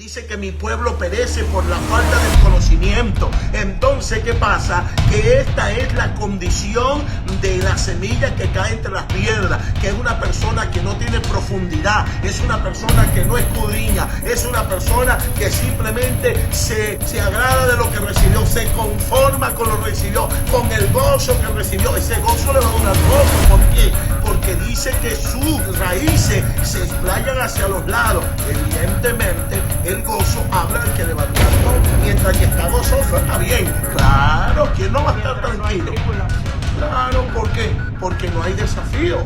Dice que mi pueblo perece por la falta del conocimiento. Entonces, ¿qué pasa? Que esta es la condición de la semilla que cae entre las piedras, que es una persona que no tiene profundidad, es una persona que no escudriña, es una persona que simplemente se agrada de lo que recibió, se conforma con lo que recibió, con el gozo que recibió. Ese gozo le va a durar poco. ¿Por qué? Porque dice que sus raíces se explayan hacia los lados. Evidentemente, el gozo habla del que le va a durar poco. Mientras que está gozoso, está bien. Claro, ¿quién no va a estar tranquilo? Claro, ¿por qué? Porque no hay desafío.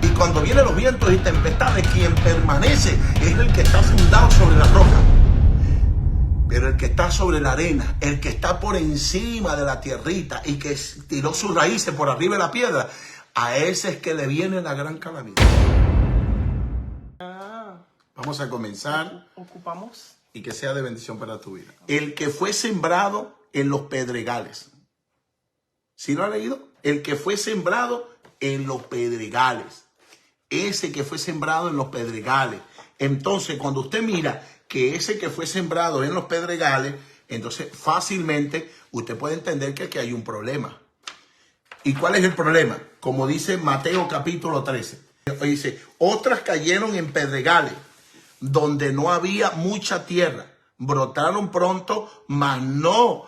Y cuando vienen los vientos y tempestades, quien permanece es el que está fundado sobre la roca. Pero el que está sobre la arena, el que está por encima de la tierrita y que tiró sus raíces por arriba de la piedra, a ese es que le viene la gran calamidad. Vamos a comenzar. Ocupamos. Y que sea de bendición para tu vida. El que fue sembrado en los pedregales. ¿Sí lo ha leído? El que fue sembrado en los pedregales. Ese que fue sembrado en los pedregales. Entonces, cuando usted mira que ese que fue sembrado en los pedregales, entonces fácilmente usted puede entender que aquí hay un problema. ¿Y cuál es el problema? Como dice Mateo capítulo 13. Dice, otras cayeron en pedregales, donde no había mucha tierra. Brotaron pronto, mas no,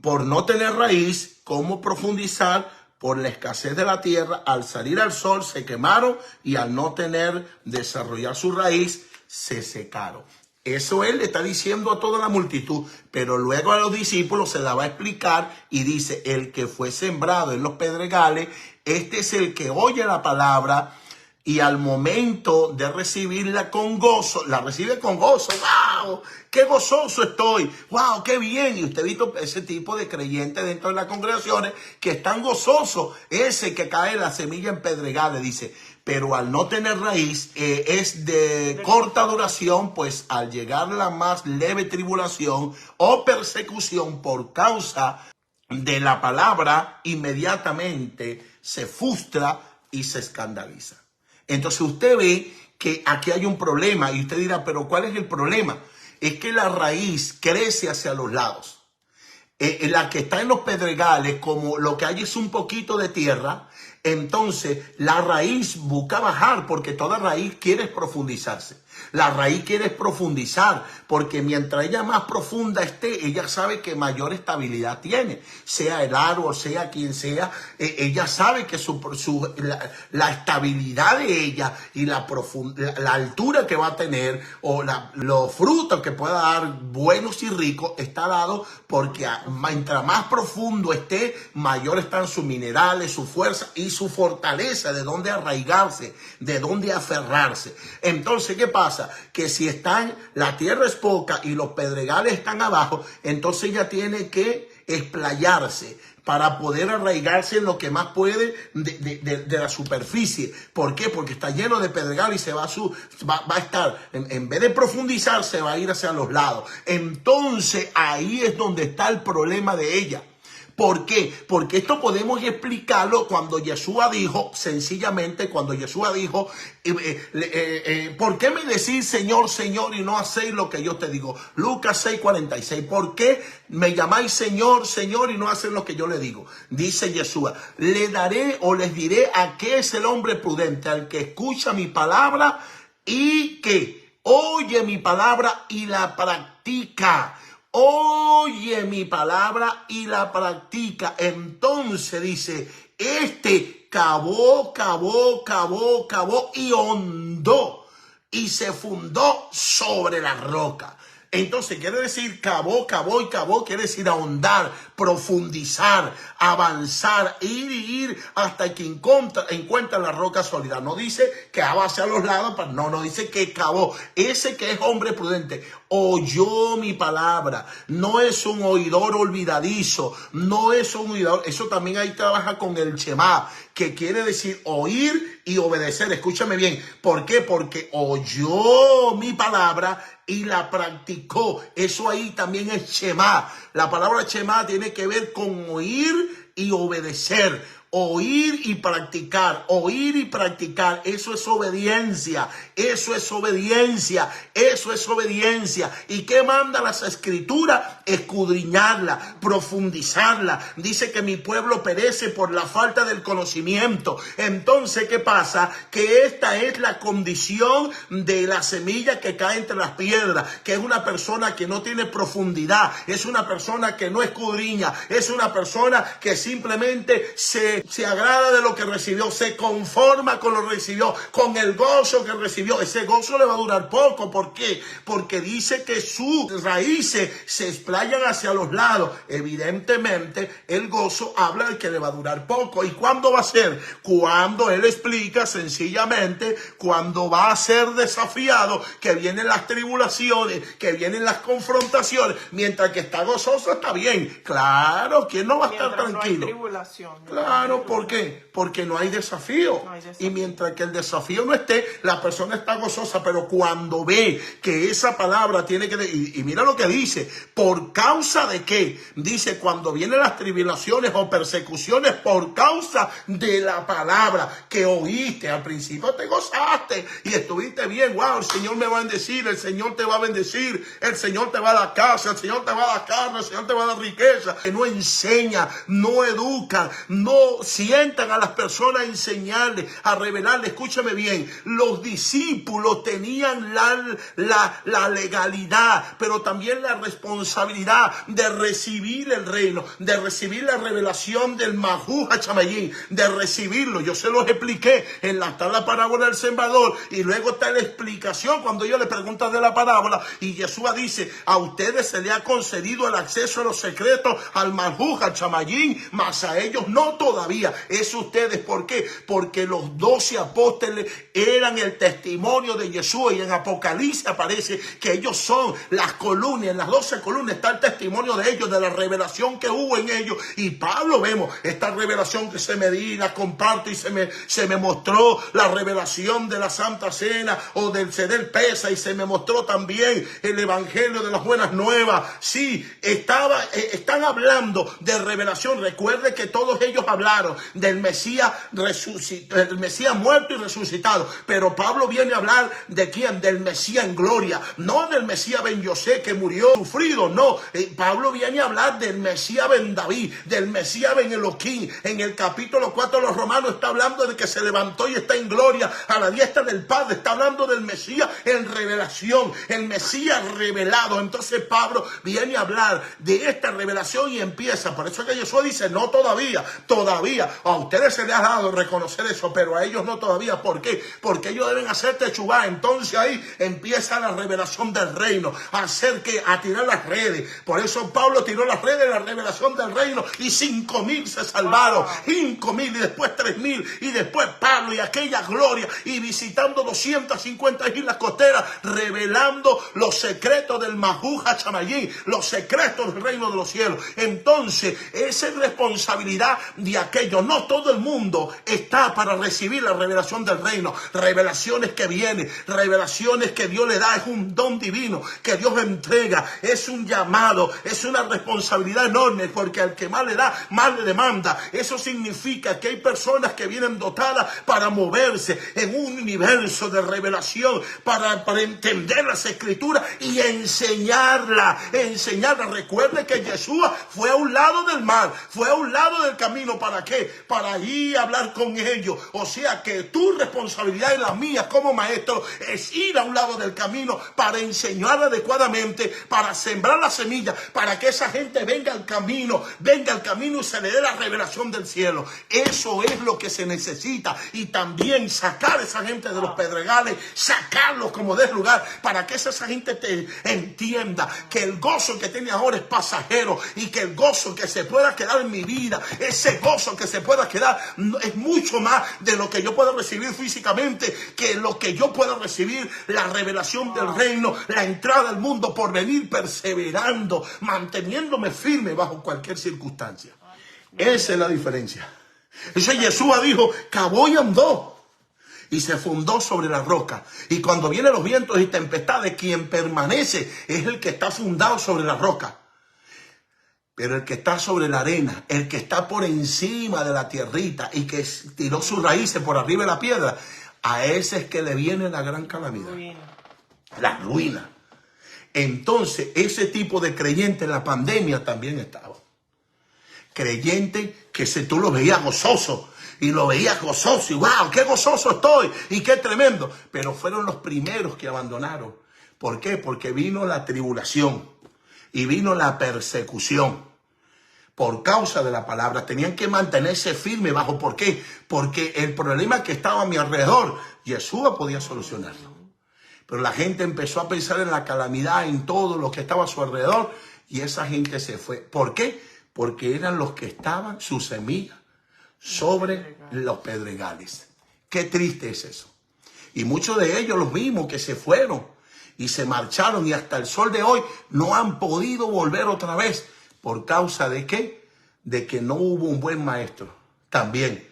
por no tener raíz, ¿cómo profundizar? Por la escasez de la tierra, al salir al sol se quemaron y al no tener desarrollar su raíz, se secaron. Eso él le está diciendo a toda la multitud, pero luego a los discípulos se la va a explicar y dice, el que fue sembrado en los pedregales, este es el que oye la palabra y al momento de recibirla con gozo, la recibe con gozo. ¡Wow! ¡Qué gozoso estoy! ¡Wow! ¡Qué bien! Y usted ha visto ese tipo de creyentes dentro de las congregaciones que están gozosos. Ese que cae la semilla en pedregales, dice, pero al no tener raíz es de corta duración, pues al llegar la más leve tribulación o persecución por causa de la palabra, inmediatamente se frustra y se escandaliza. Entonces usted ve que aquí hay un problema y usted dirá, pero ¿cuál es el problema? Es que la raíz crece hacia los lados. La que está en los pedregales, como lo que hay es un poquito de tierra, entonces la raíz busca bajar porque toda raíz quiere profundizarse. La raíz quiere profundizar porque mientras ella más profunda esté, ella sabe que mayor estabilidad tiene. Sea el árbol, sea quien sea, ella sabe que la estabilidad de ella y la altura que va a tener o los frutos que pueda dar buenos y ricos está dado porque mientras más profundo esté, mayor están sus minerales, su fuerza y su fortaleza, de dónde arraigarse, de dónde aferrarse. Entonces, ¿qué pasa? Que si la tierra es poca y los pedregales están abajo, entonces ella tiene que explayarse para poder arraigarse en lo que más puede de la superficie. ¿Por qué? Porque está lleno de pedregal y va a estar, en vez de profundizar, se va a ir hacia los lados. Entonces ahí es donde está el problema de ella. ¿Por qué? Porque esto podemos explicarlo cuando Yeshua dijo, sencillamente, cuando Yeshua dijo, ¿por qué me decís Señor, Señor y no hacéis lo que yo te digo? Lucas 6:46. ¿Por qué me llamáis Señor, Señor y no hacéis lo que yo le digo? Dice Yeshua, le daré o les diré a qué es el hombre prudente, al que escucha mi palabra y que oye mi palabra y la practica. Oye mi palabra y la practica. Entonces dice, cavó y hondó y se fundó sobre la roca. Entonces quiere decir cavó, quiere decir ahondar, profundizar, avanzar, ir hasta que encuentra la roca sólida. No dice que va hacia los lados, no dice que cavó. Ese que es hombre prudente oyó mi palabra, no es un oidor olvidadizo, no es un oidor. Eso también ahí trabaja con el Shema, que quiere decir oír y obedecer. Escúchame bien, ¿por qué? Porque oyó mi palabra y la practicó. Eso ahí también es Shema. La palabra Shema tiene que ver con oír y obedecer. oír y practicar, oír y practicar. Eso es obediencia, eso es obediencia, eso es obediencia. ¿Y qué manda las escrituras? Escudriñarla, profundizarla. Dice que mi pueblo perece por la falta del conocimiento. Entonces, ¿qué pasa? Que esta es la condición de la semilla que cae entre las piedras, que es una persona que no tiene profundidad, es una persona que no escudriña, es una persona que simplemente se agrada de lo que recibió, se conforma con lo que recibió, con el gozo que recibió. Ese gozo le va a durar poco. ¿Por qué? Porque dice que sus raíces se explayan hacia los lados. Evidentemente, el gozo habla de que le va a durar poco. ¿Y cuándo va a ser? Cuando él explica sencillamente, cuando va a ser desafiado, que vienen las tribulaciones, que vienen las confrontaciones. Mientras que está gozoso, está bien. Claro, ¿quién no va a estar tranquilo? No hay tribulación. Claro, ¿por qué? Porque no hay desafío. No hay desafío. Y mientras que el desafío no esté, la persona está gozosa. Pero cuando ve que esa palabra tiene que... Y mira lo que dice. ¿Por causa de qué? Dice, cuando vienen las tribulaciones o persecuciones por causa de la palabra que oíste. Al principio te gozaste y estuviste bien. Wow, el Señor me va a bendecir, el Señor te va a bendecir, el Señor te va a dar casa, el Señor te va a dar carne, el Señor te va a dar riqueza. Que no enseña, no educan, no sientan a las personas a enseñarles, a revelarles. Escúchame bien, los discípulos tenían la legalidad, pero también la responsabilidad de recibir el reino, de recibir la revelación del Majú HaShamayim, de recibirlo. Yo se los expliqué está la parábola del sembrador y luego está la explicación cuando ellos le preguntan de la parábola y Yeshua dice, a ustedes se le ha concedido el acceso a los secretos al Majú HaShamayim, mas a ellos no todavía. Es ustedes, ¿por qué? Porque los 12 apóstoles eran el testimonio de Yeshua y en Apocalipsis aparece que ellos son las columnas, en las 12 columnas está el testimonio de ellos, de la revelación que hubo en ellos. Y Pablo, vemos esta revelación que se me di, la comparto y se me mostró la revelación de la Santa Cena o del Ceder Pesa y se me mostró también el Evangelio de las Buenas Nuevas. Sí, están hablando de revelación. Recuerde que todos ellos hablaron del Mesías resucitado, del Mesías muerto y resucitado. Pero Pablo viene a hablar de quién, del Mesías en gloria, no del Mesías Ben Yosé que murió sufrido, no. Pablo viene a hablar del Mesías Ben David, del Mesías Ben Elohim. En el capítulo 4 de los Romanos está hablando de que se levantó y está en gloria a la diestra del Padre. Está hablando del Mesías en revelación, el Mesías revelado. Entonces Pablo viene a hablar de esta revelación y empieza. Por eso que Jesús dice, no todavía. A ustedes se les ha dado reconocer eso, pero a ellos no todavía. ¿Por qué? Porque ellos deben hacer techubá. Entonces ahí empieza la revelación del reino, a tirar las redes. Por eso Pablo tiró las redes, la revelación del reino, y 5,000 se salvaron. 5,000 y después 3,000 y después Pablo y aquella gloria y visitando 250 islas costeras, revelando los secretos del Majú HaShamayim, los secretos del reino de los cielos. Entonces, esa es responsabilidad de aquello. No todo el mundo está para recibir la revelación del reino. Revelaciones que vienen, revelaciones que Dios le da, es un don divino que Dios entrega, es un llamado, es una responsabilidad enorme, porque al que más le da, más le demanda. Eso significa que hay personas que vienen dotadas para moverse en un universo de revelación, para entender las escrituras y enseñarla. Recuerde que Yeshua fue a un lado del mar, fue a un lado del camino. ¿Para qué? Para ir a hablar con ellos. O sea que tu responsabilidad y la mía como maestro es ir a un lado del camino para enseñar adecuadamente, para sembrar la semilla, para que esa gente venga al camino y se le dé la revelación del cielo. Eso es lo que se necesita. Y también sacar a esa gente de los pedregales, sacarlos como de lugar, para que esa gente te entienda que el gozo que tiene ahora es pasajero y que el gozo que se pueda quedar en mi vida, ese gozo que se pueda quedar, es mucho más de lo que yo puedo recibir físicamente, que lo que yo puedo recibir, la revelación del reino, la entrada al mundo por venir perseverando, manteniéndome firme bajo cualquier circunstancia. Esa es la diferencia. Entonces Yeshua dijo, cavó y andó y se fundó sobre la roca. Y cuando vienen los vientos y tempestades, quien permanece es el que está fundado sobre la roca. Pero el que está sobre la arena, el que está por encima de la tierrita y que tiró sus raíces por arriba de la piedra, a ese es que le viene la gran calamidad. La ruina. Entonces, ese tipo de creyente en la pandemia también estaba. Creyente que tú lo veías gozoso. Y lo veías gozoso. Y wow, qué gozoso estoy. Y qué tremendo. Pero fueron los primeros que abandonaron. ¿Por qué? Porque vino la tribulación. Y vino la persecución. Por causa de la palabra. Tenían que mantenerse firmes bajo. ¿Por qué? Porque el problema que estaba a mi alrededor, Yeshua podía solucionarlo. Pero la gente empezó a pensar en la calamidad, en todo lo que estaba a su alrededor. Y esa gente se fue. ¿Por qué? Porque eran los que estaban, su semilla, sobre los pedregales. Qué triste es eso. Y muchos de ellos, los mismos que se fueron y se marcharon y hasta el sol de hoy no han podido volver otra vez. ¿Por causa de qué? De que no hubo un buen maestro. También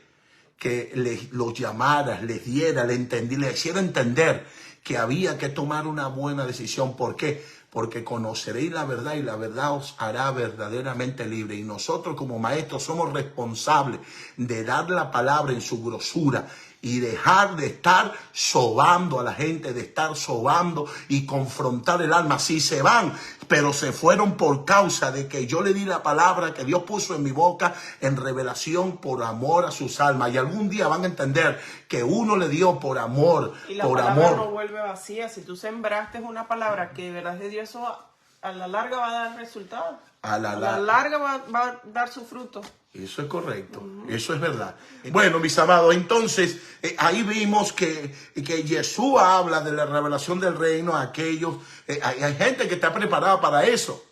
que los llamara, les diera, les hiciera entender que había que tomar una buena decisión. ¿Por qué? Porque conoceréis la verdad y la verdad os hará verdaderamente libre. Y nosotros como maestros somos responsables de dar la palabra en su grosura y dejar de estar sobando a la gente, de estar sobando y confrontar el alma. Sí, se van, pero se fueron por causa de que yo le di la palabra que Dios puso en mi boca en revelación por amor a sus almas. Y algún día van a entender que uno le dio por amor, y la palabra no vuelve vacía. Si tú sembraste una palabra que de verdad es de Dios, eso a la larga va a dar resultado. A la larga va a dar su fruto. Eso es correcto, eso es verdad. Bueno, mis amados, entonces ahí vimos que Yeshua habla de la revelación del reino a aquellos. Hay gente que está preparada para eso.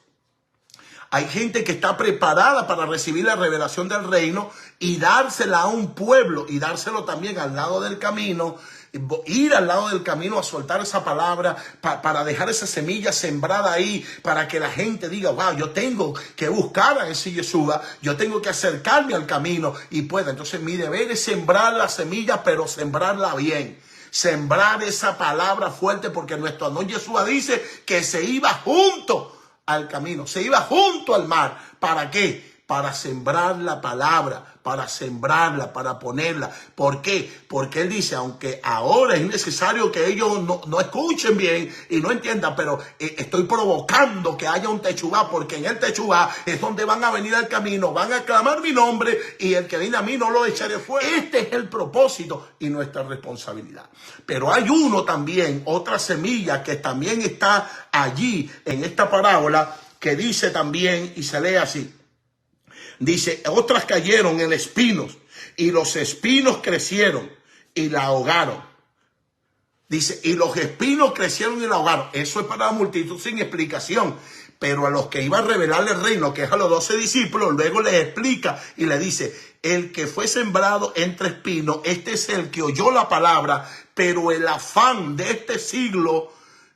Hay gente que está preparada para recibir la revelación del reino y dársela a un pueblo y dárselo también al lado del camino. Ir al lado del camino a soltar esa palabra para dejar esa semilla sembrada ahí, para que la gente diga, wow, yo tengo que buscar a ese Yeshua, yo tengo que acercarme al camino y pueda. Entonces mi deber es sembrar la semilla, pero sembrarla bien. Sembrar esa palabra fuerte, porque nuestro Adón Yeshua dice que se iba junto al camino, se iba junto al mar. ¿Para qué? Para sembrar la palabra, para sembrarla, para ponerla. ¿Por qué? Porque él dice, aunque ahora es necesario que ellos no escuchen bien y no entiendan, pero estoy provocando que haya un techubá, porque en el techubá es donde van a venir al camino, van a clamar mi nombre y el que viene a mí no lo echaré fuera. Este es el propósito y nuestra responsabilidad. Pero hay uno también, otra semilla que también está allí en esta parábola, que dice también, y se lee así. Dice, otras cayeron en espinos y los espinos crecieron y la ahogaron. Dice, y los espinos crecieron y la ahogaron. Eso es para la multitud sin explicación. Pero a los que iba a revelar el reino, que es a los 12 discípulos, luego les explica y le dice, el que fue sembrado entre espinos, este es el que oyó la palabra, pero el afán de este siglo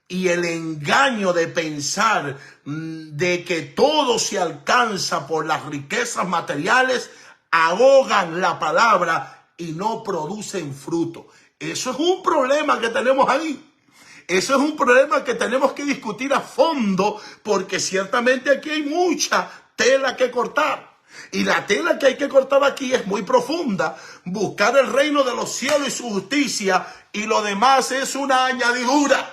y el engaño de pensar de que todo se alcanza por las riquezas materiales ahogan la palabra y no producen fruto. Eso es un problema que tenemos ahí. Eso es un problema que tenemos que discutir a fondo, porque ciertamente aquí hay mucha tela que cortar. Y la tela que hay que cortar aquí es muy profunda. Buscar el reino de los cielos y su justicia, y lo demás es una añadidura.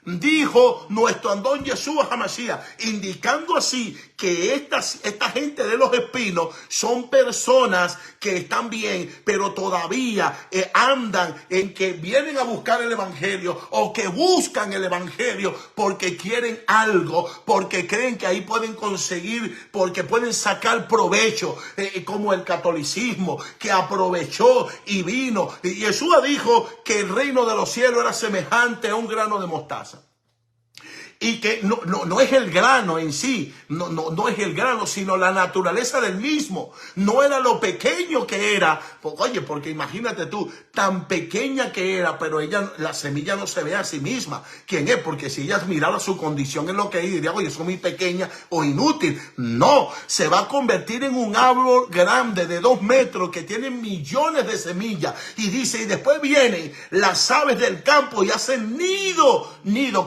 Dijo nuestro Adón Yeshua HaMashiach, indicando así que esta gente de los espinos son personas que están bien, pero todavía andan en que vienen a buscar el evangelio o que buscan el evangelio porque quieren algo, porque creen que ahí pueden conseguir, porque pueden sacar provecho, como el catolicismo que aprovechó y vino. Y Yeshua dijo que el reino de los cielos era semejante a un grano de mostaza. Y que no es el grano en sí, no es el grano, sino la naturaleza del mismo. No era lo pequeño que era. Oye, porque imagínate tú, tan pequeña que era, pero la semilla no se ve a sí misma. ¿Quién es? Porque si ella mirara su condición en lo que es, diría, oye, son muy pequeña o inútil. No, se va a convertir en un árbol grande de 2 metros que tiene millones de semillas. Y dice, y después vienen las aves del campo y hacen nido.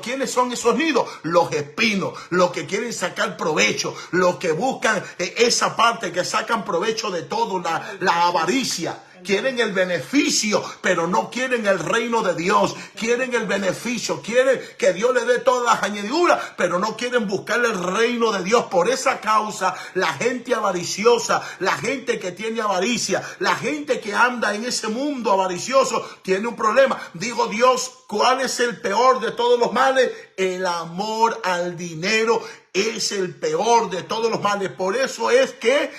¿Quiénes son esos nidos? ellos? Los espinos, los que quieren sacar provecho, los que buscan esa parte, que sacan provecho de todo, la avaricia. Quieren el beneficio, pero no quieren el reino de Dios. Quieren el beneficio, quieren que Dios le dé todas las añadiduras, pero no quieren buscar el reino de Dios. Por esa causa, la gente avariciosa, la gente que tiene avaricia, la gente que anda en ese mundo avaricioso, tiene un problema. Digo, Dios, ¿cuál es el peor de todos los males? El amor al dinero es el peor de todos los males. Por eso es que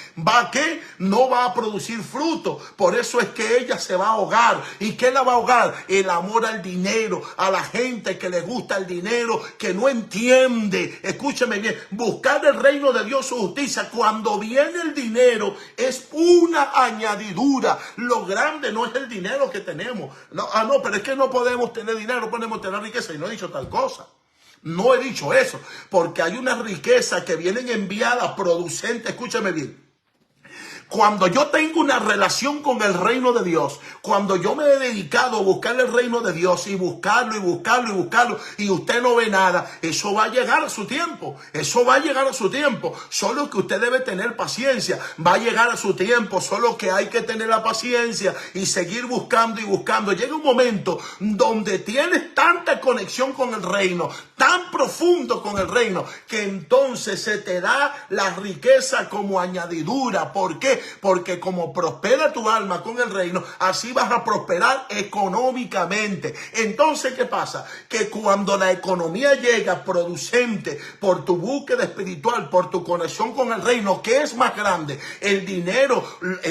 no va a producir fruto. Por eso es que ella se va a ahogar. ¿Y qué la va a ahogar? El amor al dinero, a la gente que le gusta el dinero, que no entiende. Escúcheme bien, buscar el reino de Dios, su justicia. Cuando viene el dinero es una añadidura. Lo grande no es el dinero que tenemos. No, pero es que no podemos tener dinero, no podemos tener riqueza. Y no he dicho tal cosa. No he dicho eso, porque hay una riqueza que vienen enviadas producentes. Escúchame bien. Cuando yo tengo una relación con el reino de Dios, cuando yo me he dedicado a buscar el reino de Dios y buscarlo y buscarlo y buscarlo, y usted no ve nada, eso va a llegar a su tiempo. Eso va a llegar a su tiempo. Solo que usted debe tener paciencia. Va a llegar a su tiempo, solo que hay que tener la paciencia y seguir buscando y buscando. Llega un momento donde tienes tanta conexión con el reino, tan profundo con el reino, que entonces se te da la riqueza como añadidura. ¿Por qué? Porque como prospera tu alma con el reino, así vas a prosperar económicamente. Entonces, ¿qué pasa? Que cuando la economía llega producente por tu búsqueda espiritual, por tu conexión con el reino, ¿qué es más grande? ¿El dinero,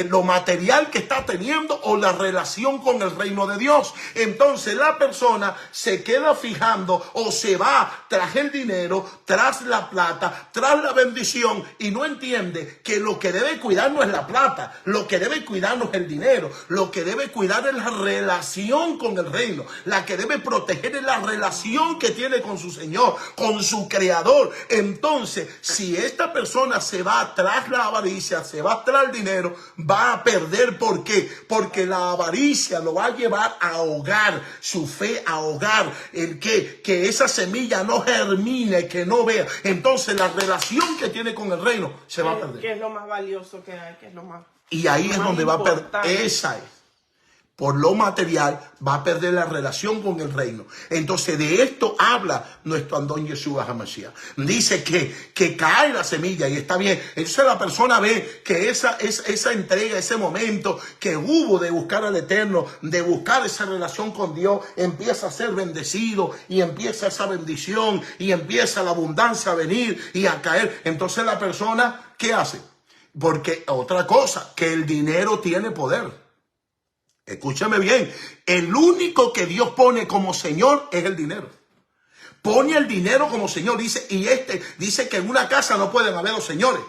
lo material que está teniendo, o la relación con el reino de Dios? Entonces la persona se queda fijando o se va tras el dinero, tras la plata, tras la bendición, y no entiende que lo que debe cuidar no es la plata, lo que debe cuidar no es el dinero, lo que debe cuidar es la relación con el reino, la que debe proteger es la relación que tiene con su Señor, con su Creador. Entonces, si esta persona se va tras la avaricia, se va tras el dinero, va a perder. ¿Por qué? Porque la avaricia lo va a llevar a ahogar su fe, a ahogar el que esa semilla no germine, que no vea. Entonces la relación que tiene con el reino se va a perder. ¿Qué es lo más valioso que hay? ¿Qué es lo más? Y ahí es donde va a perder. Esa es. Por lo material va a perder la relación con el reino. Entonces de esto habla nuestro Adón Yeshua HaMashiach. Dice que cae la semilla y está bien. Entonces la persona ve que esa entrega, ese momento que hubo de buscar al Eterno, de buscar esa relación con Dios, empieza a ser bendecido y empieza esa bendición y empieza la abundancia a venir y a caer. Entonces la persona, ¿qué hace? Porque otra cosa, que el dinero tiene poder. Escúchame bien, el único que Dios pone como Señor es el dinero. Pone el dinero como Señor, dice, y dice que en una casa no pueden haber dos señores.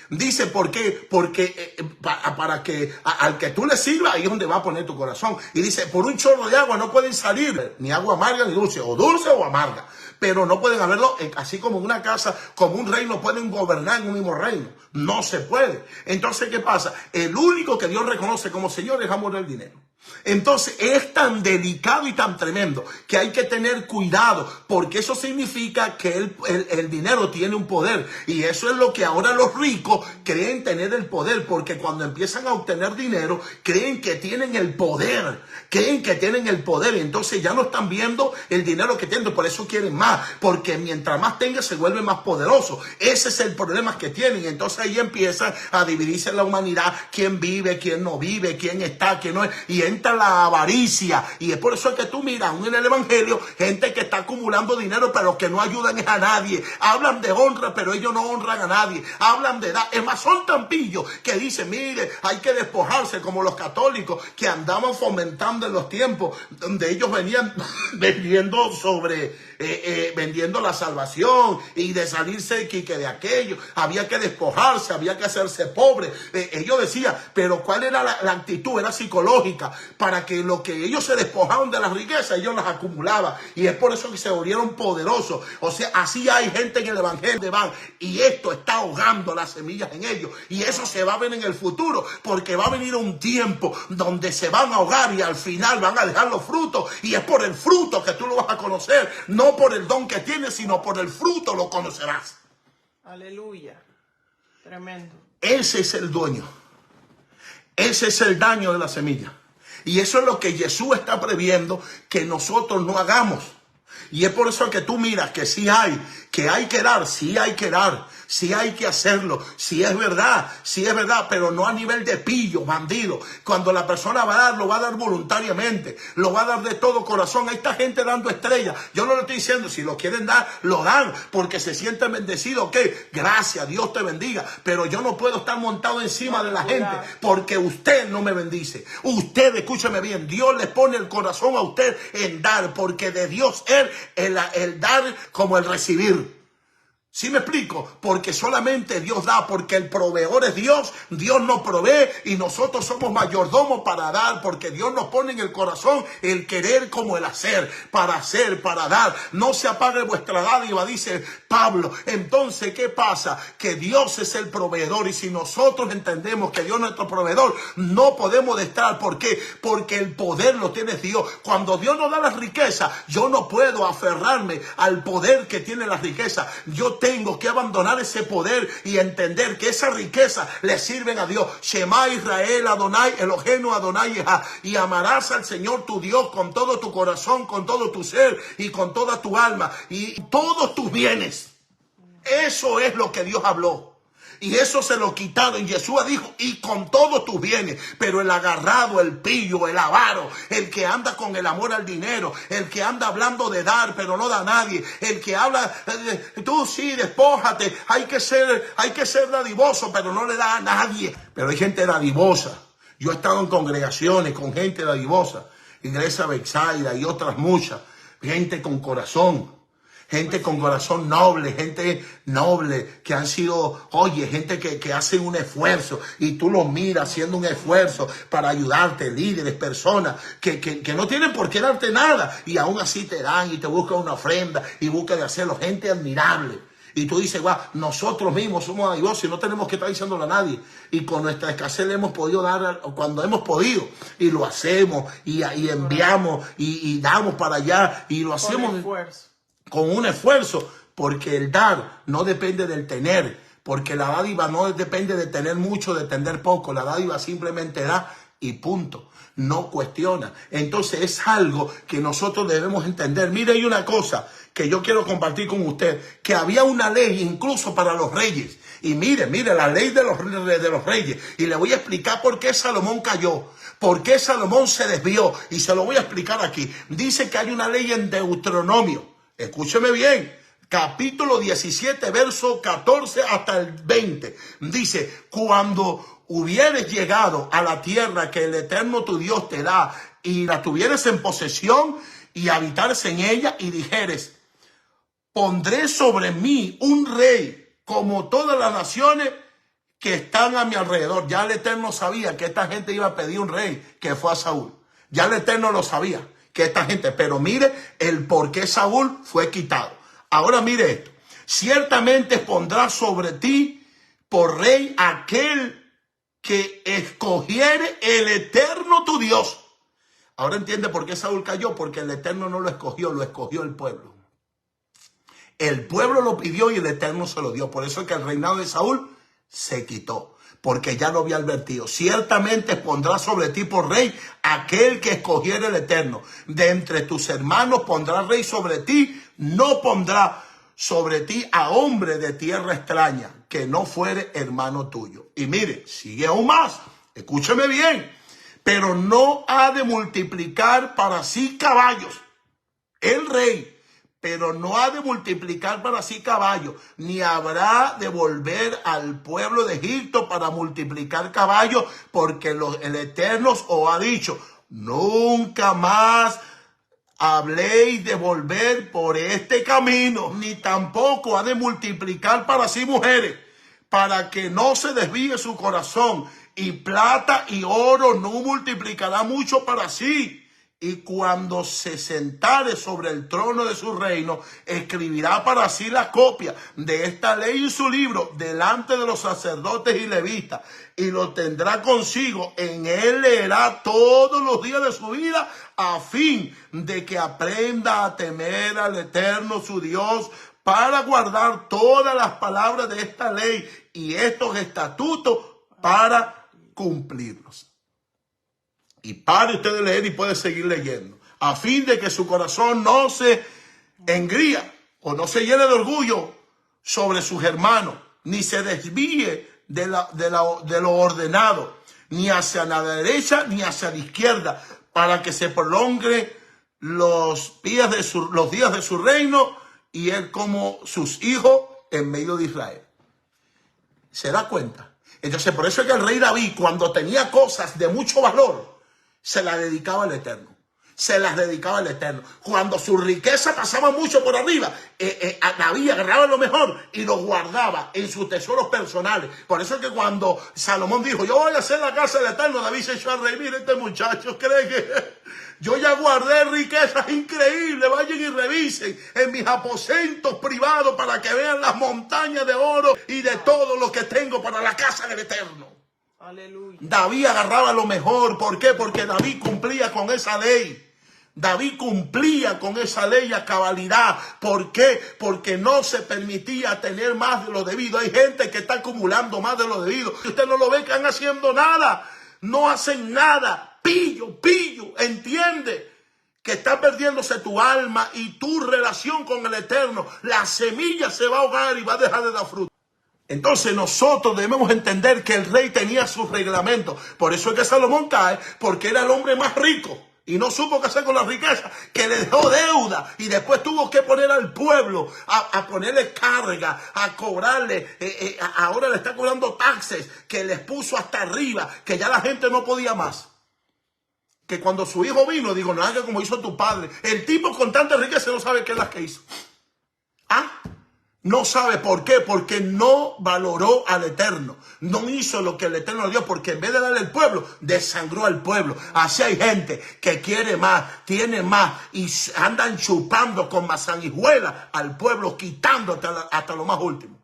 Dice, ¿por qué? Porque para que al que tú le sirvas, ahí es donde va a poner tu corazón. Y dice, por un chorro de agua no pueden salir ni agua amarga ni dulce, o dulce o amarga. Pero no pueden haberlo, así como en una casa, como un reino, pueden gobernar en un mismo reino. No se puede. Entonces, ¿qué pasa? El único que Dios reconoce como Señor es amor al dinero. Entonces es tan delicado y tan tremendo que hay que tener cuidado, porque eso significa que el dinero tiene un poder, y eso es lo que ahora los ricos creen tener el poder, porque cuando empiezan a obtener dinero creen que tienen el poder, y entonces ya no están viendo el dinero que tienen. Por eso quieren más, porque mientras más tenga se vuelve más poderoso. Ese es el problema que tienen. Entonces ahí empiezan a dividirse en la humanidad, quién vive, quién no vive, quién está, quién no es, y entra la avaricia. Y es por eso que tú miras en el evangelio gente que está acumulando dinero pero que no ayudan a nadie. Hablan de honra pero ellos no honran a nadie. Hablan de edad. Es más, son tan pillos que dicen, mire, hay que despojarse, como los católicos que andaban fomentando en los tiempos donde ellos venían vendiendo vendiendo la salvación y de salirse de aquello. Había que despojarse, había que hacerse pobre. Ellos decían, pero ¿cuál era la actitud? Era psicológica, para que lo que ellos se despojaban de las riquezas, ellos las acumulaban. Y es por eso que se volvieron poderosos. O sea, así hay gente en el evangelio de van, y esto está ahogando las semillas en ellos. Y eso se va a ver en el futuro, porque va a venir un tiempo donde se van a ahogar y al final van a dejar los frutos. Y es por el fruto que tú lo vas a conocer. No No por el don que tienes, sino por el fruto lo conocerás. Aleluya. Tremendo. Ese es el dueño. Ese es el daño de la semilla. Y eso es lo que Jesús está previendo que nosotros no hagamos. Y es por eso que tú miras que sí hay que dar, sí hay que dar, sí hay que hacerlo, sí es verdad, pero no a nivel de pillo, bandido. Cuando la persona va a dar, lo va a dar voluntariamente, lo va a dar de todo corazón. Hay esta gente dando estrellas. Yo no le estoy diciendo, si lo quieren dar, lo dan, porque se sienten bendecidos. Ok, gracias, Dios te bendiga, pero yo no puedo estar montado encima de la gente, porque usted no me bendice. Usted, escúcheme bien, Dios le pone el corazón a usted en dar, porque de Dios es el dar como el recibir. ¿Sí me explico? Porque solamente Dios da, porque el proveedor es Dios. Dios nos provee y nosotros somos mayordomos para dar, porque Dios nos pone en el corazón el querer como el hacer, para dar. No se apague vuestra dádiva, dice Pablo. Entonces, ¿qué pasa? Que Dios es el proveedor, y si nosotros entendemos que Dios es nuestro proveedor, no podemos estar. ¿Por qué? Porque el poder lo tiene Dios. Cuando Dios nos da la riqueza, yo no puedo aferrarme al poder que tiene la riqueza. Yo tengo que abandonar ese poder y entender que esa riqueza le sirven a Dios. Shema Israel, Adonai, Elohenu, Adonai, Yehá. Y amarás al Señor tu Dios con todo tu corazón, con todo tu ser y con toda tu alma y todos tus bienes. Eso es lo que Dios habló. Y eso se lo quitaron. Jesús dijo, y con todos tus bienes. Pero el agarrado, el pillo, el avaro, el que anda con el amor al dinero, el que anda hablando de dar, pero no da a nadie, el que habla, tú sí, despójate, hay que ser dadivoso, pero no le da a nadie. Pero hay gente dadivosa. Yo he estado en congregaciones con gente dadivosa, Iglesia Betsaida y otras muchas, gente con corazón. Gente con corazón noble, gente noble que han sido, gente que hace un esfuerzo y tú los miras haciendo un esfuerzo para ayudarte, líderes, personas que no tienen por qué darte nada y aún así te dan y te buscan una ofrenda y buscan de hacerlo, gente admirable. Y tú dices, guau, nosotros mismos somos dadivosos y no tenemos que estar diciéndolo a nadie. Y con nuestra escasez le hemos podido dar cuando hemos podido. Y lo hacemos y enviamos y damos para allá y lo hacemos con un esfuerzo, porque el dar no depende del tener, porque la dádiva no depende de tener mucho, de tener poco. La dádiva simplemente da y punto, no cuestiona. Entonces es algo que nosotros debemos entender. Mire, hay una cosa que yo quiero compartir con usted, que había una ley incluso para los reyes. Y mire, la ley de los reyes. Y le voy a explicar por qué Salomón cayó. ¿Por qué Salomón se desvió? Y se lo voy a explicar aquí. Dice que hay una ley en Deuteronomio. Escúcheme bien, capítulo 17, verso 14 hasta el 20. Dice, cuando hubieres llegado a la tierra que el Eterno tu Dios te da y la tuvieres en posesión y habitares en ella y dijeres, pondré sobre mí un rey como todas las naciones que están a mi alrededor. Ya el Eterno sabía que esta gente iba a pedir un rey, que fue a Saúl. Ya el Eterno lo sabía. Que esta gente, pero mire el por qué Saúl fue quitado. Ahora mire esto, ciertamente pondrá sobre ti por rey aquel que escogiere el Eterno tu Dios. Ahora entiende por qué Saúl cayó, porque el Eterno no lo escogió el pueblo. El pueblo lo pidió y el Eterno se lo dio. Por eso es que el reinado de Saúl se quitó, porque ya lo había advertido. Ciertamente pondrá sobre ti por rey aquel que escogiere el Eterno. De entre tus hermanos pondrá rey sobre ti, no pondrá sobre ti a hombre de tierra extraña, que no fuere hermano tuyo. Y mire, sigue aún más, escúcheme bien, pero no ha de multiplicar para sí caballos, el rey, pero no ha de multiplicar para sí caballos, ni habrá de volver al pueblo de Egipto para multiplicar caballos, porque el Eterno os ha dicho, nunca más habléis de volver por este camino, ni tampoco ha de multiplicar para sí mujeres, para que no se desvíe su corazón, y plata y oro no multiplicará mucho para sí, Y cuando se sentare sobre el trono de su reino, escribirá para sí la copia de esta ley en su libro delante de los sacerdotes y levitas, y lo tendrá consigo. En él leerá todos los días de su vida, a fin de que aprenda a temer al Eterno su Dios, para guardar todas las palabras de esta ley y estos estatutos para cumplirlos. Y pare usted de leer y puede seguir leyendo, a fin de que su corazón no se engría o no se llene de orgullo sobre sus hermanos, ni se desvíe de lo ordenado, ni hacia la derecha ni hacia la izquierda, para que se prolongue los días de su reino, y él como sus hijos en medio de Israel. ¿Se da cuenta? Entonces, por eso es que el rey David, cuando tenía cosas de mucho valor, se las dedicaba al Eterno. Se las dedicaba al Eterno. Cuando su riqueza pasaba mucho por arriba, David agarraba lo mejor y lo guardaba en sus tesoros personales. Por eso es que cuando Salomón dijo, yo voy a hacer la casa del Eterno, David se echó a reír. Mire, este muchacho cree que yo ya guardé riquezas increíbles. Vayan y revisen en mis aposentos privados para que vean las montañas de oro y de todo lo que tengo para la casa del Eterno. Aleluya. David agarraba lo mejor. ¿Por qué? Porque David cumplía con esa ley. David cumplía con esa ley a cabalidad. ¿Por qué? Porque no se permitía tener más de lo debido. Hay gente que está acumulando más de lo debido. Y usted no lo ve que están haciendo nada. No hacen nada. Pillo. Entiende que está perdiéndose tu alma y tu relación con el Eterno. La semilla se va a ahogar y va a dejar de dar fruto. Entonces nosotros debemos entender que el rey tenía sus reglamentos. Por eso es que Salomón cae, porque era el hombre más rico y no supo qué hacer con la riqueza, que le dejó deuda y después tuvo que poner al pueblo a ponerle carga, a cobrarle, ahora le está cobrando taxes, que les puso hasta arriba, que ya la gente no podía más. Que cuando su hijo vino, digo, no haga como hizo tu padre. El tipo con tanta riqueza no sabe qué es la que hizo. No sabe por qué, porque no valoró al Eterno. No hizo lo que el Eterno le dio, porque en vez de darle al pueblo, desangró al pueblo. Así hay gente que quiere más, tiene más, y andan chupando con sanguijuela al pueblo, quitando hasta lo más último.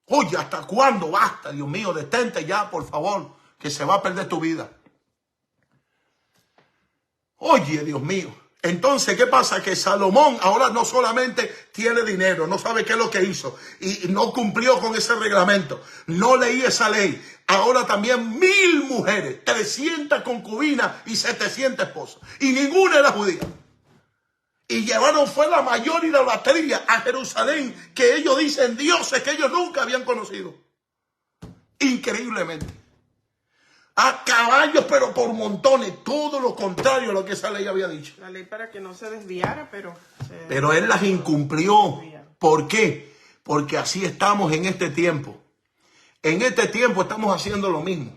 Oye, ¿hasta cuándo? Basta, Dios mío, detente ya, por favor, que se va a perder tu vida. Oye, Dios mío. Entonces, ¿qué pasa? Que Salomón ahora no solamente tiene dinero, no sabe qué es lo que hizo y no cumplió con ese reglamento, no leí esa ley. Ahora también 1000 mujeres, 300 concubinas y 700 esposas. Y ninguna era judía. Y llevaron, fue la mayor idolatría a Jerusalén, que ellos dicen dioses que ellos nunca habían conocido. Increíblemente. A caballos, pero por montones. Todo lo contrario a lo que esa ley había dicho. La ley para que no se desviara, pero él las incumplió. ¿Por qué? Porque así estamos en este tiempo. En este tiempo estamos haciendo lo mismo.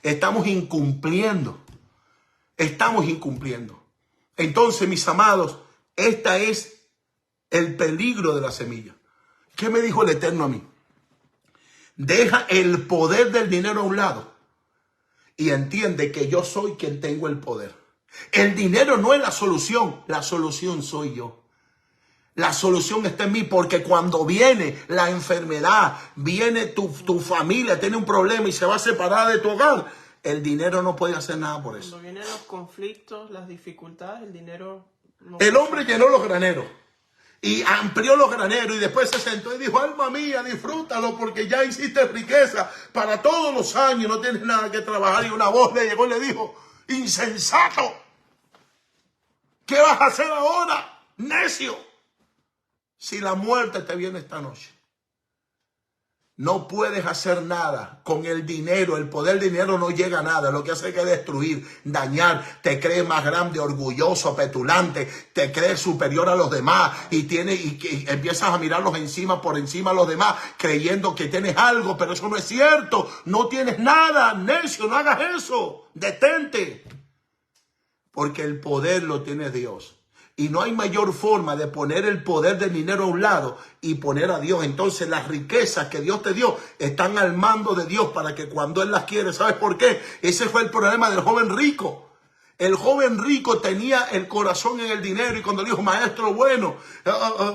Estamos incumpliendo. Entonces, mis amados, este es el peligro de la semilla. ¿Qué me dijo el Eterno a mí? Deja el poder del dinero a un lado y entiende que yo soy quien tengo el poder. El dinero no es la solución soy yo. La solución está en mí, porque cuando viene la enfermedad, viene tu familia, tiene un problema y se va a separar de tu hogar, el dinero no puede hacer nada por eso. Cuando vienen los conflictos, las dificultades, el dinero no. El hombre llenó los graneros y amplió los graneros y después se sentó y dijo, alma mía, disfrútalo porque ya hiciste riqueza para todos los años, no tienes nada que trabajar. Y una voz le llegó y le dijo, insensato, ¿qué vas a hacer ahora, necio? Si la muerte te viene esta noche. No puedes hacer nada con el dinero. El poder del dinero no llega a nada. Lo que hace es que destruir, dañar. Te crees más grande, orgulloso, petulante. Te crees superior a los demás. Y empiezas a mirarlos por encima a los demás, creyendo que tienes algo. Pero eso no es cierto. No tienes nada, necio. No hagas eso. Detente. Porque el poder lo tiene Dios. Y no hay mayor forma de poner el poder del dinero a un lado y poner a Dios. Entonces las riquezas que Dios te dio están al mando de Dios para que cuando Él las quiere, ¿sabes por qué? Ese fue el problema del joven rico. El joven rico tenía el corazón en el dinero y cuando le dijo, maestro bueno,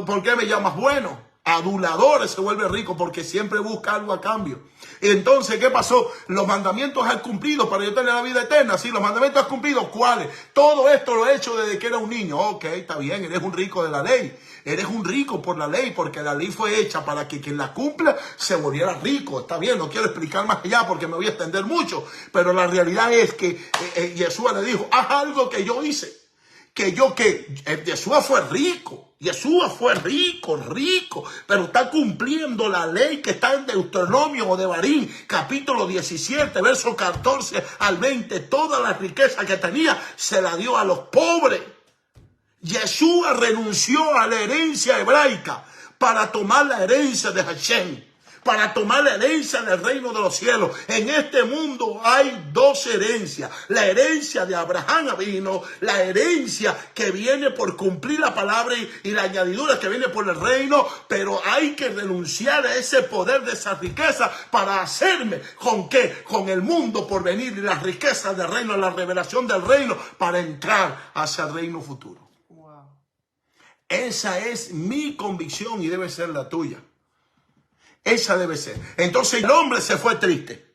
¿por qué me llamas bueno? Adulador se vuelve rico porque siempre busca algo a cambio. Entonces, ¿qué pasó? Los mandamientos has cumplido para yo tener la vida eterna. Sí, los mandamientos has cumplido. ¿Cuáles? Todo esto lo he hecho desde que era un niño. Ok, está bien, eres un rico de la ley. Eres un rico por la ley, porque la ley fue hecha para que quien la cumpla se volviera rico. Está bien, no quiero explicar más allá porque me voy a extender mucho. Pero la realidad es que Yeshua le dijo, haz algo que yo hice. Yeshua fue rico. Yeshua fue rico, pero está cumpliendo la ley que está en Deuteronomio o Devarim, capítulo 17, versos 14 al 20. Toda la riqueza que tenía se la dio a los pobres. Yeshua renunció a la herencia hebraica para tomar la herencia de Hashem, para tomar la herencia del reino de los cielos. En este mundo hay dos herencias. La herencia de Abraham vino, la herencia que viene por cumplir la palabra y la añadidura que viene por el reino, pero hay que renunciar a ese poder de esa riqueza para hacerme ¿con qué? Con el mundo por venir y las riquezas del reino, la revelación del reino para entrar hacia el reino futuro. Esa es mi convicción y debe ser la tuya. Esa debe ser. Entonces el hombre se fue triste.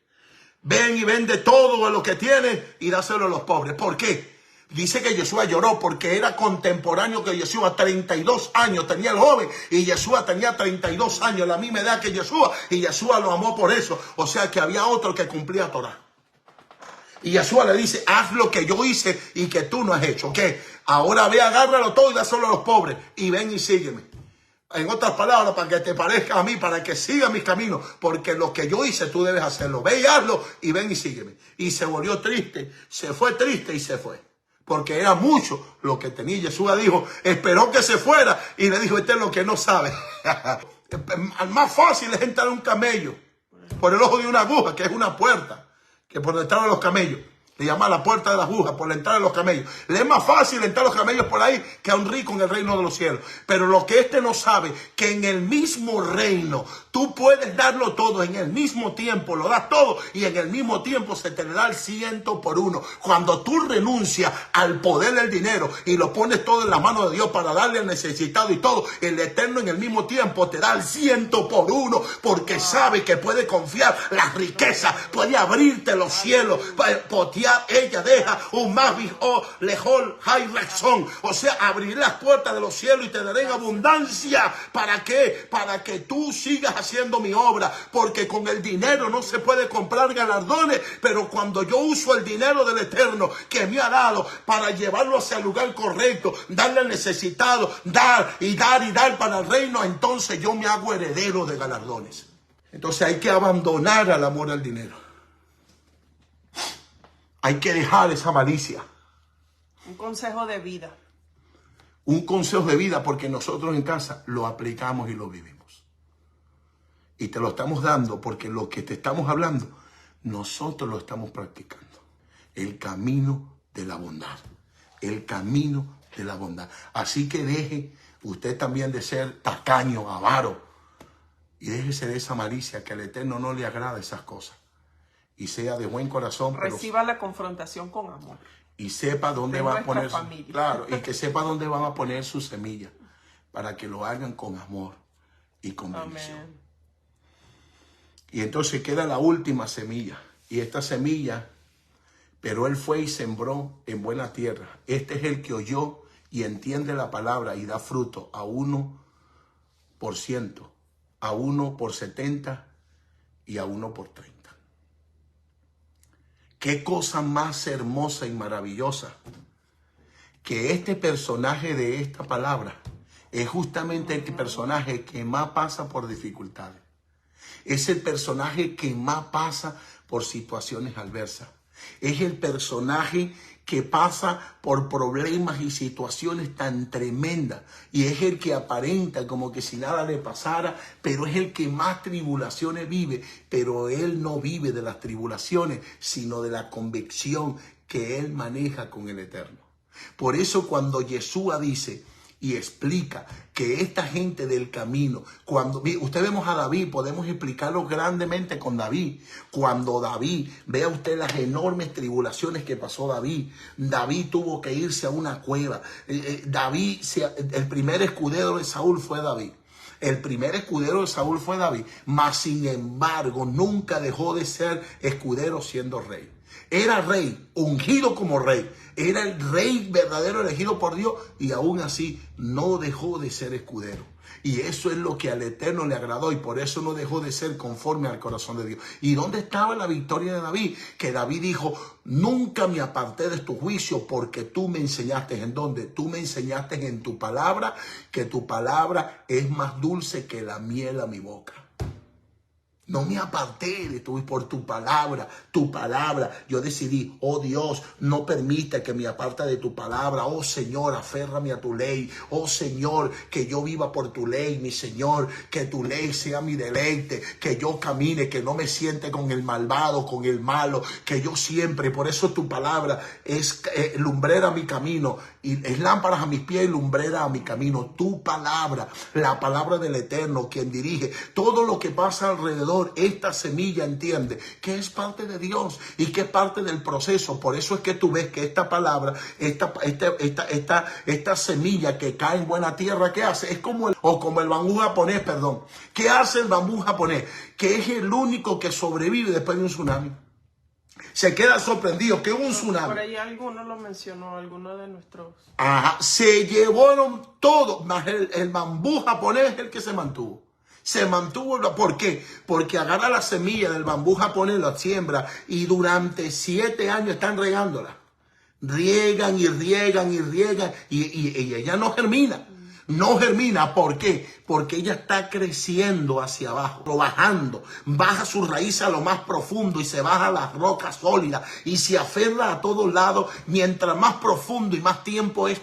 Ven y vende todo lo que tiene y dáselo a los pobres. ¿Por qué? Dice que Yeshua lloró porque era contemporáneo que Yeshua, 32 años tenía el joven y Yeshua tenía 32 años, la misma edad que Yeshua, y Yeshua lo amó por eso. O sea que había otro que cumplía Torah. Y Yeshua le dice, haz lo que yo hice y que tú no has hecho. ¿Qué? Ahora ve, agárralo todo y dáselo a los pobres. Y ven y sígueme. En otras palabras, para que te parezca a mí, para que siga mis caminos. Porque lo que yo hice, tú debes hacerlo. Ve y hazlo y ven y sígueme. Y se volvió triste. Se fue triste y se fue. Porque era mucho lo que tenía. Yeshua dijo, esperó que se fuera. Y le dijo, este es lo que no sabe. Más fácil es entrar a un camello por el ojo de una aguja, que es una puerta. Que por entrar a los camellos, le llama la puerta de las agujas, por entrar a los camellos. Le es más fácil entrar a los camellos por ahí que a un rico en el reino de los cielos. Pero lo que no sabe, que en el mismo reino, tú puedes darlo todo en el mismo tiempo, lo das todo y en el mismo tiempo se te le da el 100 por 1. Cuando tú renuncias al poder del dinero y lo pones todo en la mano de Dios para darle al necesitado y todo, el Eterno en el mismo tiempo te da el 100 por 1 porque sabe que puede confiar las riquezas, puede abrirte los cielos, ella deja un más viejo lejol hay razón, o sea, abriré las puertas de los cielos y te daré en abundancia. ¿Para qué? Para que tú sigas haciendo mi obra, porque con el dinero no se puede comprar galardones, pero cuando yo uso el dinero del Eterno que me ha dado para llevarlo hacia el lugar correcto, darle al necesitado, dar y dar y dar para el reino, entonces yo me hago heredero de galardones. Entonces hay que abandonar al amor al dinero. Hay que dejar esa malicia. Un consejo de vida. Un consejo de vida porque nosotros en casa lo aplicamos y lo vivimos. Y te lo estamos dando porque lo que te estamos hablando, nosotros lo estamos practicando. El camino de la bondad. El camino de la bondad. Así que deje usted también de ser tacaño, avaro. Y déjese de esa malicia que al Eterno no le agrada esas cosas. Y sea de buen corazón. Reciba la confrontación con amor. Y sepa dónde va a poner, claro, y que sepa dónde van a poner su semilla para que lo hagan con amor y con bendición. Y entonces queda la última semilla. Y esta semilla, pero él fue y sembró en buena tierra. Este es el que oyó y entiende la palabra y da fruto a 1%, a 1 por 70 y a 1 por 30. Qué cosa más hermosa y maravillosa que este personaje de esta palabra es justamente el personaje que más pasa por dificultades. Es el personaje que más pasa por situaciones adversas. Es el personaje que pasa por problemas y situaciones tan tremendas. Y es el que aparenta como que si nada le pasara, pero es el que más tribulaciones vive. Pero él no vive de las tribulaciones, sino de la convicción que él maneja con el Eterno. Por eso cuando Yeshua dice, y explica que esta gente del camino, cuando usted vemos a David, podemos explicarlo grandemente con David. Cuando David, vea usted las enormes tribulaciones que pasó David. David tuvo que irse a una cueva. El primer escudero de Saúl fue David. El primer escudero de Saúl fue David, mas sin embargo nunca dejó de ser escudero siendo rey. Era rey, ungido como rey. Era el rey verdadero elegido por Dios y aún así no dejó de ser escudero. Y eso es lo que al Eterno le agradó y por eso no dejó de ser conforme al corazón de Dios. ¿Y dónde estaba la victoria de David? Que David dijo, nunca me aparté de tu juicio porque tú me enseñaste. ¿En dónde? Tú me enseñaste en tu palabra, que tu palabra es más dulce que la miel a mi boca. No me aparté de tu por tu palabra. Yo decidí, oh Dios, no permita que me aparte de tu palabra. Oh Señor, aférrame a tu ley. Oh Señor, que yo viva por tu ley, mi Señor. Que tu ley sea mi deleite. Que yo camine, que no me siente con el malvado, con el malo. Que yo siempre, por eso tu palabra es lumbrera a mi camino. Y es lámpara a mis pies y lumbrera a mi camino. Tu palabra, la palabra del Eterno, quien dirige todo lo que pasa alrededor. Esta semilla entiende que es parte de Dios y que es parte del proceso. Por eso es que tú ves que esta palabra, esta semilla que cae en buena tierra, ¿qué hace? Es como el bambú japonés, perdón. ¿Qué hace el bambú japonés? Que es el único que sobrevive después de un tsunami. Se queda sorprendido que hubo un tsunami. Por ahí alguno lo mencionó, alguno de nuestros. Ajá, se llevaron todo, más el bambú japonés es el que se mantuvo. Se mantuvo, ¿por qué? Porque agarra la semilla del bambú japonés, la siembra y durante 7 años están regándola. Riegan y riegan y riegan y ella no germina. No germina, ¿por qué? Porque ella está creciendo hacia abajo, bajando, baja sus raíces a lo más profundo y se baja a las rocas sólidas y se aferra a todos lados. Mientras más profundo y más tiempo es,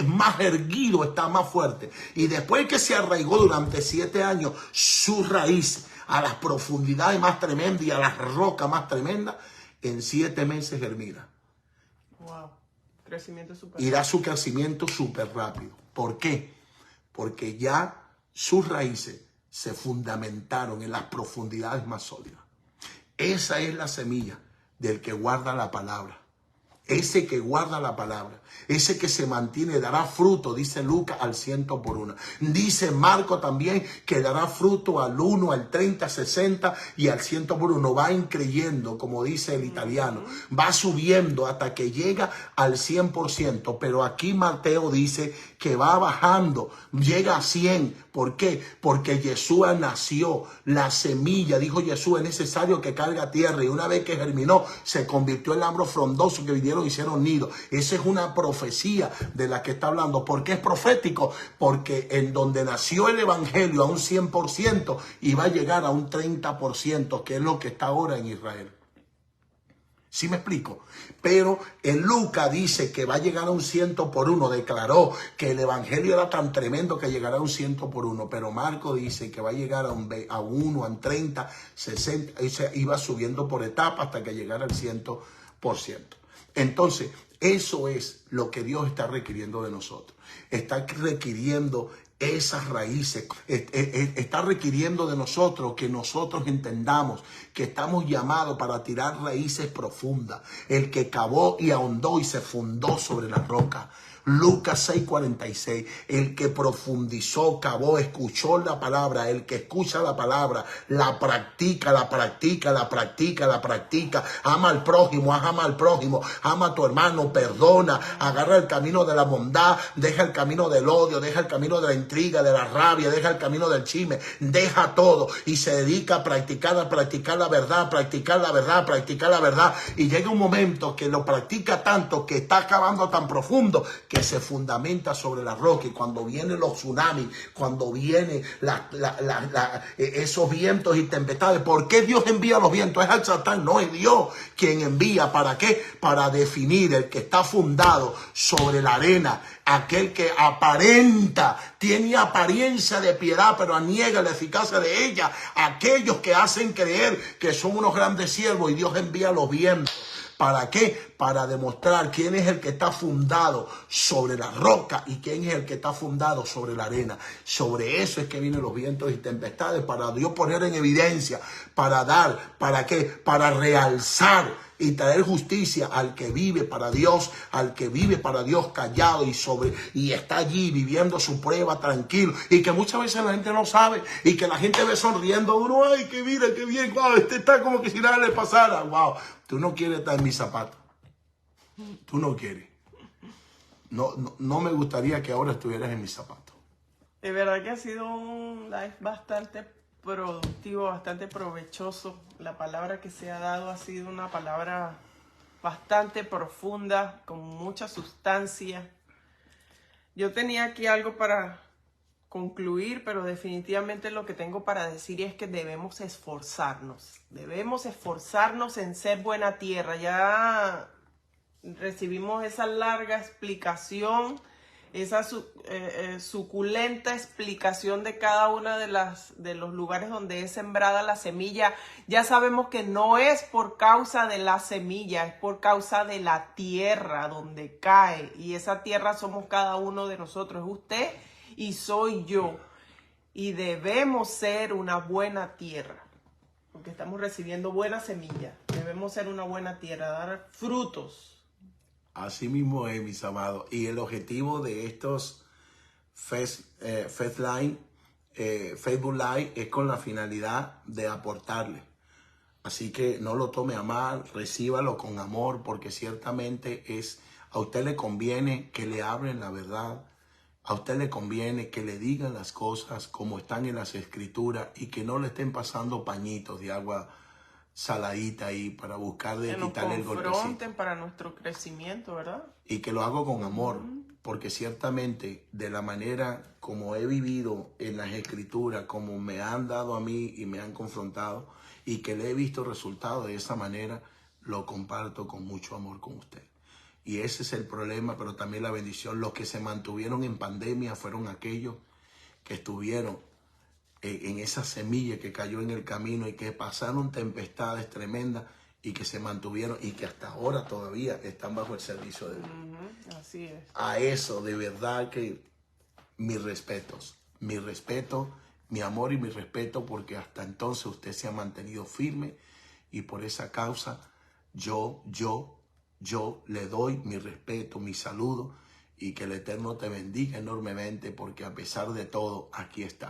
más erguido está, más fuerte. Y después que se arraigó durante 7 años sus raíces a las profundidades más tremendas y a las rocas más tremendas, en 7 meses germina. Wow, crecimiento súper y da su crecimiento súper rápido. ¿Por qué? Porque ya sus raíces se fundamentaron en las profundidades más sólidas. Esa es la semilla del que guarda la palabra. Ese que guarda la palabra, ese que se mantiene, dará fruto, dice Lucas, al 100 por 1. Dice Marco también que dará fruto al 1, al 30, 60 y al 100 por 1. Va increyendo, como dice el italiano, va subiendo hasta que llega al 100%. Pero aquí Mateo dice que va bajando, llega a 100. ¿Por qué? Porque Yeshua nació, la semilla, dijo Yeshua, es necesario que caiga tierra. Y una vez que germinó, se convirtió en árbol frondoso que vinieron y hicieron nido. Esa es una profecía de la que está hablando. ¿Por qué es profético? Porque en donde nació el evangelio a un 100% iba a llegar a un 30%, que es lo que está ahora en Israel. ¿Sí me explico? Pero en Lucas dice que va a llegar a un 100 por 1. Declaró que el evangelio era tan tremendo que llegará a un 100 por 1. Pero Marco dice que va a llegar a 1, a 30, 60. Y se iba subiendo por etapas hasta que llegara al 100%. Entonces, eso es lo que Dios está requiriendo de nosotros. Está requiriendo esas raíces, está requiriendo de nosotros que nosotros entendamos que estamos llamados para tirar raíces profundas. El que cavó y ahondó y se fundó sobre la roca. Lucas 6:46, el que profundizó, cavó, escuchó la palabra, el que escucha la palabra, la practica, la practica, la practica, la practica, ama al prójimo, ama a tu hermano, perdona, agarra el camino de la bondad, deja el camino del odio, deja el camino de la intriga, de la rabia, deja el camino del chisme, deja todo y se dedica a practicar la verdad, practicar la verdad, y llega un momento que lo practica tanto, que está acabando tan profundo, que se fundamenta sobre la roca. Y cuando vienen los tsunamis, cuando vienen esos vientos y tempestades, ¿por qué Dios envía los vientos? Es al Satán, no es Dios quien envía. ¿Para qué? Para definir el que está fundado sobre la arena, aquel que aparenta, tiene apariencia de piedad, pero niega la eficacia de ella, aquellos que hacen creer que son unos grandes siervos, y Dios envía los vientos ¿Para qué? Para demostrar quién es el que está fundado sobre la roca y quién es el que está fundado sobre la arena. Sobre eso es que vienen los vientos y tempestades, para Dios poner en evidencia, para dar, ¿para qué? Para realzar y traer justicia al que vive para Dios, al que vive para Dios callado y está allí viviendo su prueba tranquilo, y que muchas veces la gente no sabe y que la gente ve sonriendo uno, ay, que mira, qué bien, wow, este está como que si nada le pasara, wow, tú no quieres estar en mis zapatos, tú no quieres, no me gustaría que ahora estuvieras en mis zapatos. De verdad que ha sido un live bastante productivo, bastante provechoso. La palabra que se ha dado ha sido una palabra bastante profunda, con mucha sustancia. Yo tenía aquí algo para concluir, pero definitivamente lo que tengo para decir es que debemos esforzarnos en ser buena tierra. Ya recibimos esa larga explicación, esa suculenta explicación de cada una de los lugares donde es sembrada la semilla. Ya sabemos que no es por causa de la semilla, es por causa de la tierra donde cae. Y esa tierra somos cada uno de nosotros, es usted y soy yo. Y debemos ser una buena tierra, porque estamos recibiendo buena semilla. Debemos ser una buena tierra, dar frutos. Así mismo es, mis amados. Y el objetivo de estos Facebook Live es con la finalidad de aportarle. Así que no lo tome a mal, recíbalo con amor, porque ciertamente a usted le conviene que le hablen la verdad. A usted le conviene que le digan las cosas como están en las escrituras y que no le estén pasando pañitos de agua saladita ahí para buscar de quitarle el golpecito. Que nos confronten para nuestro crecimiento, ¿verdad? Y que lo hago con amor, porque ciertamente de la manera como he vivido en las escrituras, como me han dado a mí y me han confrontado, y que le he visto resultados de esa manera, lo comparto con mucho amor con usted. Y ese es el problema, pero también la bendición. Los que se mantuvieron en pandemia fueron aquellos que estuvieron en esa semilla que cayó en el camino y que pasaron tempestades tremendas y que se mantuvieron y que hasta ahora todavía están bajo el servicio de Dios. Así es. A eso, de verdad que mis respetos, mi amor y mi respeto, porque hasta entonces usted se ha mantenido firme y por esa causa yo le doy mi respeto, mi saludo y que el Eterno te bendiga enormemente, porque a pesar de todo aquí está.